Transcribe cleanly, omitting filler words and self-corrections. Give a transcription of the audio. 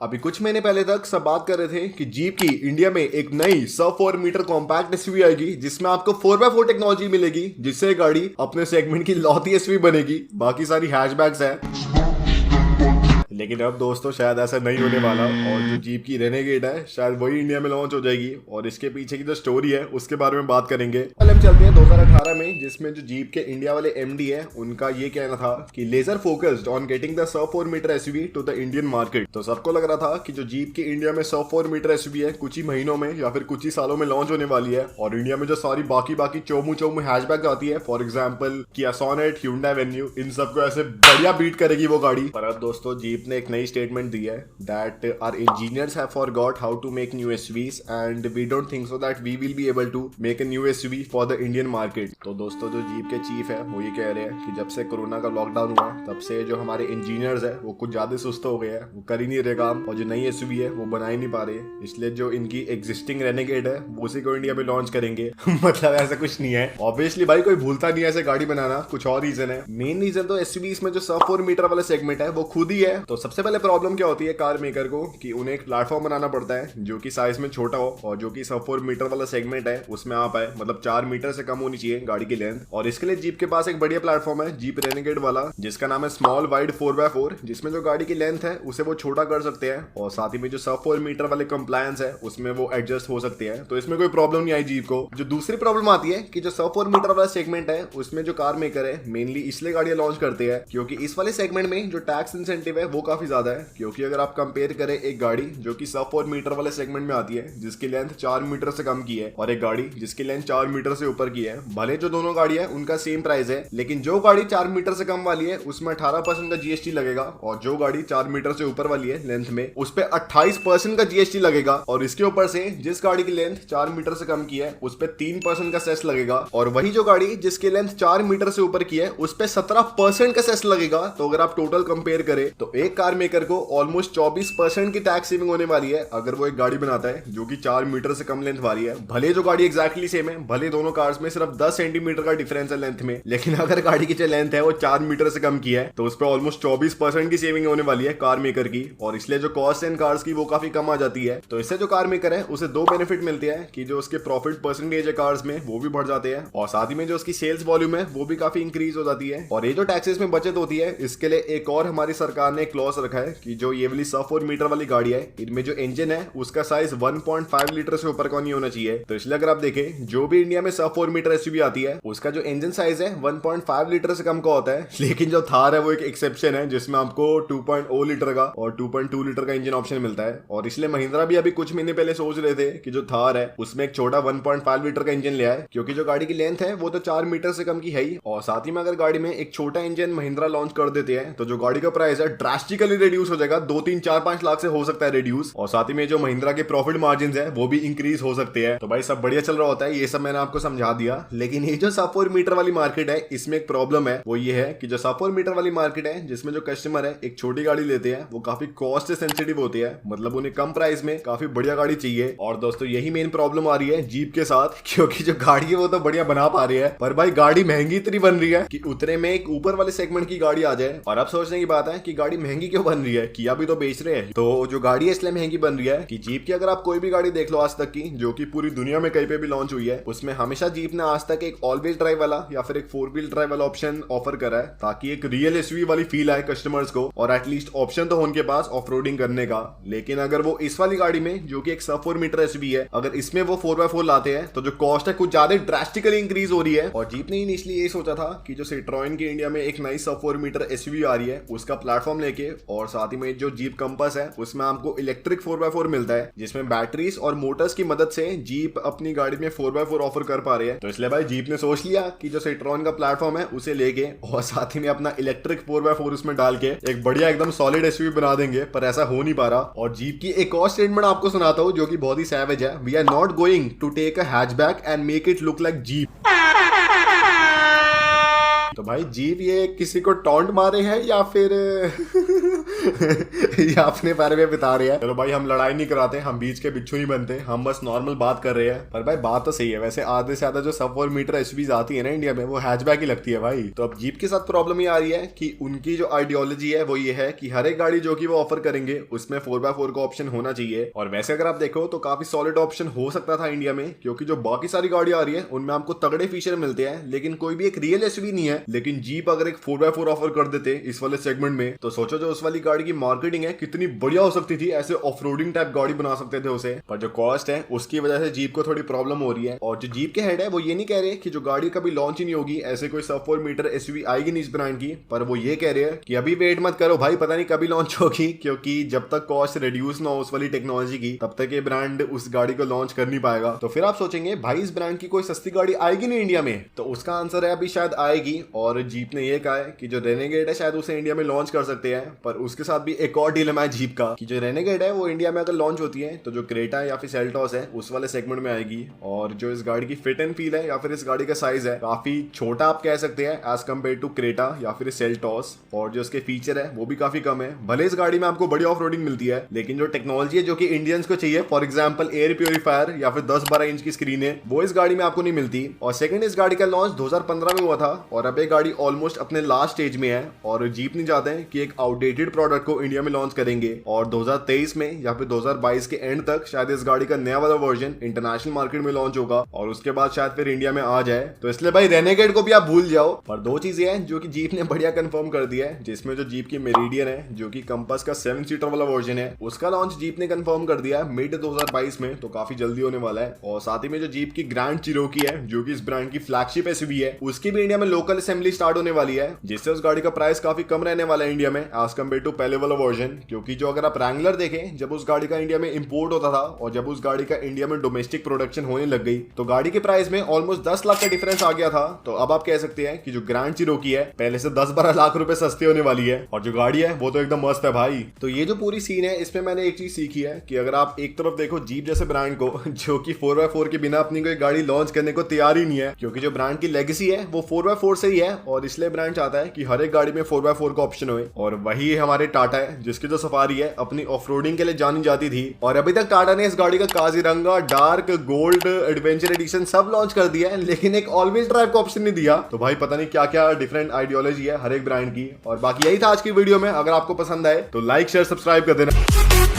अभी कुछ महीने पहले तक सब बात कर रहे थे कि जीप की इंडिया में एक नई सब 4 मीटर कॉम्पैक्ट एसयूवी आएगी जिसमें आपको 4x4 टेक्नोलॉजी मिलेगी, जिससे गाड़ी अपने सेगमेंट की लौती एसयूवी बनेगी। बाकी सारी हैचबैक्स है। लेकिन अब दोस्तों शायद ऐसा नहीं होने वाला और जो जीप की रेनेगेड है शायद वही इंडिया में लॉन्च हो जाएगी और इसके पीछे की जो स्टोरी है उसके बारे में बात करेंगे। पहले हम चलते हैं 2018 में, जिसमें जो जीप के इंडिया वाले एमडी है उनका ये कहना था कि laser focused on getting the sub 4 meter SUV to the Indian market. तो सबको लग रहा था कि जो जीप की इंडिया में सब 4 मीटर एसयूवी है कुछ ही महीनों में या फिर कुछ ही सालों में लॉन्च होने वाली है और इंडिया में जो सारी बाकी चोमू चोमू हैचबैक आती है, फॉर एग्जाम्पल किया सोनेट, ह्यूंडई वेन्यू, इन सबको ऐसे बढ़िया बीट करेगी वो गाड़ी। पर अब दोस्तों जीप ने एक नई स्टेटमेंट दिया है that our engineers have forgot how to make new SUVs and we don't think so that we will be able to make a new SUV for the Indian market। तो दोस्तों जो jeep के chief है वो ये कह रहे हैं कि जब से कोरोना का लॉकडाउन हुआ तब से जो हमारे इंजीनियर्स है वो कुछ ज्यादा सुस्त हो गए हैं, वो कर ही नहीं रहे काम और जो नई SUV है वो बना ही नहीं पा रहे, इसलिए जो इनकी एग्जिस्टिंग रेनेगेड है वो उसी को इंडिया में लॉन्च करेंगे। मतलब ऐसा कुछ नहीं है, ऑब्वियसली भाई कोई भूलता नहीं है ऐसे गाड़ी बनाना, कुछ और रीजन है। मेन रीजन तो SUVs में जो सब 4 मीटर वाला सेगमेंट है वो खुद ही है। तो सबसे पहले प्रॉब्लम क्या होती है कार मेकर को कि उन्हें एक प्लेटफॉर्म बनाना पड़ता है जो कि साइज में छोटा हो और जो कि सब 4 मीटर वाला सेगमेंट है उसमें आ पाए, मतलब 4 मीटर से कम होनी चाहिए गाड़ी की लेंथ। और इसके लिए जीप के पास एक बढ़िया प्लेटफॉर्म है जीप रेनेगेड वाला, जिसका नाम है स्मॉल वाइड 4x4, जिसमें जो गाड़ी की लेंथ है उसे वो छोटा कर सकते हैं और साथ ही में जो सब 4 मीटर वाले कंप्लायंस है उसमें वो एडजस्ट हो सकते हैं। तो इसमें कोई प्रॉब्लम नहीं आई जीप को। जो दूसरी प्रॉब्लम आती है कि जो सब 4 मीटर वाला सेगमेंट है उसमें जो कार मेकर है मेनली इसलिए गाड़ियां लॉन्च करते हैं क्योंकि इस वाले सेगमेंट में जो टैक्स इंसेंटिव है वो काफी ज्यादा है। क्योंकि अगर आप कंपेयर करें एक गाड़ी जो कि सब 4 मीटर वाले सेगमेंट में आती है जिसकी लेंथ 4 मीटर से कम की है और एक गाड़ी जिसकी लेंथ 4 मीटर से ऊपर की है, भले जो दोनों गाड़ी है उनका सेम प्राइस है, लेकिन जो गाड़ी 4 मीटर से कम वाली है उसमें 18% का जीएसटी लगेगा और जो गाड़ी 4 मीटर से ऊपर वाली है लेंथ में उस पर 28% का जीएसटी लगेगा। और इसके ऊपर से जिस गाड़ी की लेंथ 4 मीटर से कम की है उस पर 3% का सेस लगेगा और वही जो गाड़ी जिसकी लेंथ 4 मीटर से ऊपर की है उस पर 17% का सेस लगेगा। तो अगर आप टोटल कंपेयर करें तो एक कार मेकर को ऑलमोस्ट 24% की टैक्स सेविंग होने वाली है अगर वो एक गाड़ी बनाता है जो कि 4 मीटर से कम लेंथ वाली है। भले जो गाड़ी एग्जैक्टली सेम है, भले दोनों कार्स में सिर्फ 10 सेंटीमीटर का डिफरेंस है लेंथ में, लेकिन अगर गाड़ी की जो लेंथ है वो 4 मीटर से कम की है तो उस पर ऑलमोस्ट 24% की सेविंग होने वाली है कार मेकर की और इसलिए जो कॉस्ट इन कार्स की वो काफी कम आ जाती है। तो इससे जो कार मेकर है उसे दो बेनिफिट मिलते हैं कि जो उसके प्रॉफिट परसेंटेज है कार्स में वो भी बढ़ जाते हैं और साथ ही में जो उसकी सेल्स वॉल्यूम है वो भी काफी इंक्रीज हो जाती है। और ये जो टैक्सेस में बचत होती है इसके लिए एक और हमारी सरकार ने क्लॉज रखा है कि जो ये वाली सब 4 मीटर वाली गाड़ी है इनमें जो इंजन है उसका साइज 1.5 लीटर से ऊपर का नहीं होना चाहिए। तो इसलिए अगर आप देखें जो भी इंडिया में सब 4 मीटर एसयूवी आती है उसका जो इंजन साइज है 1.5 लीटर से कम का होता है, लेकिन जो थार है वो एक एक्सेप्शन है जिसमें आपको 2.0 लीटर का और 2.2 लीटर का इंजन ऑप्शन मिलता है। और इसलिए महिंद्रा भी अभी कुछ महीने पहले सोच रहे थे कि जो थार है उसमें एक छोटा 1.5 लीटर का इंजन ले आए, क्योंकि जो गाड़ी की लेंथ है वो तो 4 मीटर से कम की है ही और साथ ही में अगर गाड़ी में एक छोटा इंजन महिंद्रा लॉन्च कर देते हैं तो जो गाड़ी का प्राइस है ड्रास्टिकली रिड्यूस हो जाएगा, 2-3-4-5 लाख से हो सकता है रिड्यूस और साथ ही में जो महिंद्रा के प्रॉफिट मार्जिन है वो भी इंक्रीज हो सकते हैं। तो भाई सब बढ़िया चल रहा होता है, ये सब मैंने आपको समझा दिया। लेकिन ये जो सब 4 मीटर वाली मार्केट है इसमें एक प्रॉब्लम है, वो ये है कि जो सब 4 मीटर वाली मार्केट है जिसमें जो कस्टमर है एक छोटी गाड़ी लेते हैं वो काफी कॉस्ट सेंसिटिव होती है, मतलब उन्हें कम प्राइस में काफी बढ़िया गाड़ी चाहिए। और दोस्तों यही मेन प्रॉब्लम आ रही है जीप के साथ, क्योंकि जो गाड़ी है वो तो बढ़िया बना पा रही है पर भाई गाड़ी महंगी इतनी बन रही है कि उतने में एक ऊपर वाले सेगमेंट की गाड़ी आ जाए। और अब सोचने की बात है कि गाड़ी महंगी क्यों बन रही है, किया भी तो बेच रहे हैं, तो जो गाड़ी है इसलिए महंगी बन रही है कि जीप की अगर आप कोई भी गाड़ी देख लो आज तक की जो कि पूरी दुनिया में कहीं पे भी लॉन्च हुई है उसमें हमेशा जीप ने आज तक एक ऑल व्हील ड्राइव वाला या फिर एक 4 व्हील ड्राइव वाला ऑप्शन ऑफर करा है ताकि एक रियल एसयूवी वाली फील आए कस्टमर्स को और एटलीस्ट ऑप्शन तो हो उनके पास ऑफ रोडिंग करने का। लेकिन अगर वो इस वाली गाड़ी में जो कि एक सब 4 मीटर एसयूवी है अगर इसमें वो 4x4 लाते हैं तो जो कॉस्ट है कुछ ज्यादा ड्रास्टिकली इंक्रीज हो रही है। और जीप ने इनिशियली ये सोचा था कि जो सिट्रोएन की इंडिया में एक नई सब 4 मीटर एसयूवी आ रही है उसका प्लेटफॉर्म लेके और साथ ही में जो जीप कंपास है उसमें आपको इलेक्ट्रिक 4x4 मिलता है जिसमें बैटरीज और मोटर्स की मदद से जीप अपनी गाड़ी में 4x4 ऑफर कर पा रही है। तो इसलिए भाई जीप ने सोच लिया कि जो सिट्रोन का प्लेटफॉर्म है उसे लेके और साथ ही में अपना इलेक्ट्रिक 4x4 उसमें डाल के एक बढ़िया एकदम सॉलिड एसयूवी बना देंगे, पर ऐसा हो नहीं पा रहा। और जीप की एक और स्टेटमेंट आपको सुनाता हूं जो कि बहुत ही सैवेज है, we are not going to take a hatchback and make it look like Jeep. तो भाई जीप ये किसी को टॉन्ट मारे हैं या फिर ये अपने बारे में बता रहे हैं। चलो भाई, हम लड़ाई नहीं कराते, हम बीच के बिच्छू नहीं बनते, हम बस नॉर्मल बात कर रहे हैं। पर भाई बात तो सही है, वैसे आधे से ज्यादा जो सब 4 मीटर एसयूवीज आती है ना इंडिया में, वो हैचबैक ही लगती है भाई। तो अब जीप के साथ प्रॉब्लम ये आ रही है कि उनकी जो आइडियोलॉजी है वो ये है कि हर एक गाड़ी जो कि वो ऑफर करेंगे उसमें 4x4 का ऑप्शन होना चाहिए। और वैसे अगर आप देखो तो काफी सॉलिड ऑप्शन हो सकता था इंडिया में, क्योंकि जो बाकी सारी गाड़ी आ रही है उनमें आपको तगड़े फीचर मिलते हैं, लेकिन कोई भी एक रियल एसयूवी नहीं है। लेकिन जीप अगर एक 4x4 ऑफर कर देते इस वाले सेगमेंट में, तो सोचो जो उस वाली गाड़ी की मार्केटिंग है कितनी बढ़िया हो सकती थी, ऐसे ऑफ रोडिंग टाइप गाड़ी बना सकते थे उसे। पर जो कॉस्ट है उसकी वजह से जीप को थोड़ी प्रॉब्लम हो रही है। और जो जीप के हेड है वो ये नहीं कह रहे कि जो गाड़ी कभी लॉन्च ही नहीं होगी, ऐसे कोई सब 4 मीटर एसयूवी आएगी नहीं इस ब्रांड की, पर वो ये कह रहे हैं कि अभी वेट मत करो भाई, पता नहीं कभी लॉन्च होगी, क्योंकि जब तक कॉस्ट रिड्यूस ना हो उस वाली टेक्नोलॉजी की, तब तक ये ब्रांड उस गाड़ी को लॉन्च कर नहीं पाएगा। तो फिर आप सोचेंगे भाई इस ब्रांड की कोई सस्ती गाड़ी आएगी नहीं इंडिया में, तो उसका आंसर है अभी शायद आएगी। और जीप ने ये कहा है कि जो रेनेगेड है शायद उसे इंडिया में लॉन्च कर सकते हैं, पर उसके साथ भी एक और डिलेमा है जीप का कि जो रेनेगेड है वो इंडिया में अगर लॉन्च होती है तो जो क्रेटा या फिर सेल्टॉस है उस वाले सेगमेंट में आएगी। और जो इस गाड़ी की फिट एंड फील है या फिर इस गाड़ी का साइज है काफी छोटा आप कह सकते हैं एज कम्पेयर टू क्रेटा या फिर सेल्टॉस। और जो इसके फीचर है वो भी काफी कम है। भले इस गाड़ी में आपको बड़ी ऑफ रोडिंग मिलती है, लेकिन जो टेक्नोलॉजी है जो कि इंडियंस को चाहिए, फॉर एग्जाम्पल एयर प्योरीफायर या फिर 10-12 इंच की स्क्रीन है, वो इस गाड़ी में आपको नहीं मिलती। और सेकंड, इस गाड़ी का लॉन्च 2015 में हुआ था और अब ये गाड़ी ऑलमोस्ट अपने लास्ट स्टेज में है। और जीप नहीं चाहते हैं कि एक आउटडेटेड प्रोडक्ट को इंडिया में लॉन्च करेंगे और 2023 में या फिर 2022 के एंड तक शायद इस गाड़ी का नया वाला वर्जन इंटरनेशनल मार्केट में लॉन्च होगा और उसके बाद शायद फिर इंडिया में आ जाए। तो इसलिए भाई रेनेगेड को भी आप भूल जाओ। पर दो चीजें हैं जो कि जीप ने बढ़िया कंफर्म कर दिया है, जिसमें जो जीप की मेरिडियन है जो कि कंपास का 7 सीटर वाला वर्जन है, उसका लॉन्च जीप ने कंफर्म कर दिया है मिड 2022 में, तो काफी जल्दी होने वाला है। और साथ ही में जो जीप की ग्रैंड चिरोकी है जो कि इस ब्रांड की फ्लैगशिप एसयूवी है, उसकी भी इंडिया में लोकल असेंबली स्टार्ट होने वाली है, जिससे उस गाड़ी का प्राइस काफी कम रहने वाला है इंडिया में एज कम्पेयर टू पहले वाला वर्जन। क्योंकि जो अगर आप रैंगलर देखें, जब उस गाड़ी का इंडिया में इंपोर्ट होता था और जब उस गाड़ी का इंडिया में डोमेस्टिक प्रोडक्शन होने लग गई, तो गाड़ी के प्राइस में ऑलमोस्ट 10 लाख का डिफरेंस आ गया था। तो अब आप कह सकते हैं कि जो ग्रैंड चिरोकी है पहले से 10-12 लाख रुपए सस्ती होने वाली है और जो गाड़ी है वो तो एकदम मस्त है भाई। तो ये जो पूरी सीन है इसमें मैंने एक चीज सीखी है कि अगर आप एक तरफ देखो जीप जैसे ब्रांड को जो कि 4x4 के बिना अपनी कोई गाड़ी लॉन्च करने को तैयार ही नहीं है, क्योंकि जो ब्रांड की लेगेसी है वो 4x4 से ही है और इसलिए ब्रांड चाहता है कि हर एक गाड़ी में 4x4 का ऑप्शन हो। और वही हमारे टाटा है जिसकी जो सफारी है अपनी ऑफ रोडिंग के लिए जानी जाती थी, और अभी तक टाटा ने इस गाड़ी का Kaziranga, dark, gold, adventure edition सब लॉन्च कर दिया है, लेकिन एक ऑल व्हील ड्राइव का ऑप्शन नहीं दिया। तो भाई पता नहीं क्या क्या डिफरेंट आइडियोलॉजी है हर एक ब्रांड की। और बाकी यही था आज की वीडियो में। अगर आपको पसंद आए तो लाइक शेयर सब्सक्राइब कर देना।